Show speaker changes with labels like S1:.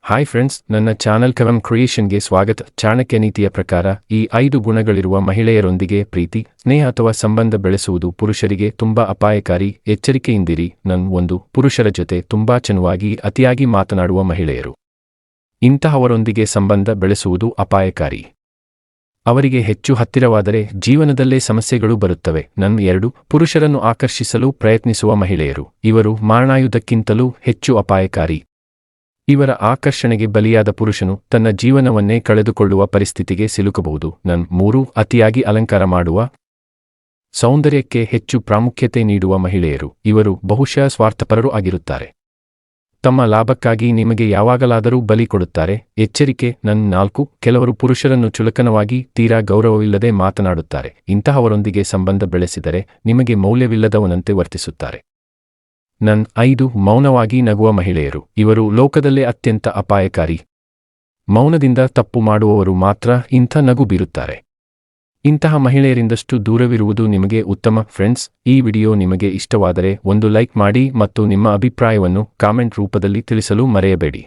S1: Hi friends, ನನ್ನ channel ಕವಂ ಕ್ರಿಯೇಷನ್ಗೆ ಸ್ವಾಗತ. ಚಾಣಕ್ಯ ನೀತಿಯ ಪ್ರಕಾರ ಈ 5 ಗುಣಗಳಿರುವ ಮಹಿಳೆಯರೊಂದಿಗೆ ಪ್ರೀತಿ, ಸ್ನೇಹ ಅಥವಾ ಸಂಬಂಧ ಬೆಳೆಸುವುದು ಪುರುಷರಿಗೆ ತುಂಬಾ ಅಪಾಯಕಾರಿ. ಎಚ್ಚರಿಕೆಯಿಂದಿರಿ. 1. ಪುರುಷರ ಜೊತೆ ತುಂಬಾ ಚನುವಾಗಿ ಅತಿಯಾಗಿ ಮಾತನಾಡುವ ಮಹಿಳೆಯರು. ಇಂತಹವರೊಂದಿಗೆ ಸಂಬಂಧ ಬೆಳೆಸುವುದು ಅಪಾಯಕಾರಿ. ಅವರಿಗೆ ಹೆಚ್ಚು ಹತ್ತಿರವಾದರೆ ಜೀವನದಲ್ಲೇ ಸಮಸ್ಯೆಗಳು ಬರುತ್ತವೆ. 2. ಪುರುಷರನ್ನು ಆಕರ್ಷಿಸಲು ಪ್ರಯತ್ನಿಸುವ ಮಹಿಳೆಯರು. ಇವರು ಮಾರಣಾಯುಧಕ್ಕಿಂತಲೂ ಹೆಚ್ಚು ಅಪಾಯಕಾರಿ. ಇವರ ಆಕರ್ಷಣೆಗೆ ಬಲಿಯಾದ ಪುರುಷನು ತನ್ನ ಜೀವನವನ್ನೇ ಕಳೆದುಕೊಳ್ಳುವ ಪರಿಸ್ಥಿತಿಗೆ ಸಿಲುಕಬಹುದು. 3. ಅತಿಯಾಗಿ ಅಲಂಕಾರ ಮಾಡುವ, ಸೌಂದರ್ಯಕ್ಕೆ ಹೆಚ್ಚು ಪ್ರಾಮುಖ್ಯತೆ ನೀಡುವ ಮಹಿಳೆಯರು. ಇವರು ಬಹುಶಃ ಸ್ವಾರ್ಥಪರರು ಆಗಿರುತ್ತಾರೆ. ತಮ್ಮ ಲಾಭಕ್ಕಾಗಿ ನಿಮಗೆ ಯಾವಾಗಲಾದರೂ ಬಲಿ ಕೊಡುತ್ತಾರೆ. ಎಚ್ಚರಿಕೆ. 4. ಕೆಲವರು ಪುರುಷರನ್ನು ಚುಲಕನವಾಗಿ, ತೀರಾ ಗೌರವವಿಲ್ಲದೆ ಮಾತನಾಡುತ್ತಾರೆ. ಇಂತಹವರೊಂದಿಗೆ ಸಂಬಂಧ ಬೆಳೆಸಿದರೆ ನಿಮಗೆ ಮೌಲ್ಯವಿಲ್ಲದವನಂತೆ ವರ್ತಿಸುತ್ತಾರೆ. 5. ಮೌನವಾಗಿ ನಗುವ ಮಹಿಳೆಯರು. ಇವರು ಲೋಕದಲ್ಲೇ ಅತ್ಯಂತ ಅಪಾಯಕಾರಿ. ಮೌನದಿಂದ ತಪ್ಪು ಮಾಡುವವರು ಮಾತ್ರ ಇಂಥ ನಗು ಬೀರುತ್ತಾರೆ. ಇಂತಹ ಮಹಿಳೆಯರಿಂದಷ್ಟು ದೂರವಿರುವುದು ನಿಮಗೆ ಉತ್ತಮ. ಫ್ರೆಂಡ್ಸ್, ಈ ವಿಡಿಯೋ ನಿಮಗೆ ಇಷ್ಟವಾದರೆ ಒಂದು ಲೈಕ್ ಮಾಡಿ ಮತ್ತು ನಿಮ್ಮ ಅಭಿಪ್ರಾಯವನ್ನು ಕಾಮೆಂಟ್ ರೂಪದಲ್ಲಿ ತಿಳಿಸಲು ಮರೆಯಬೇಡಿ.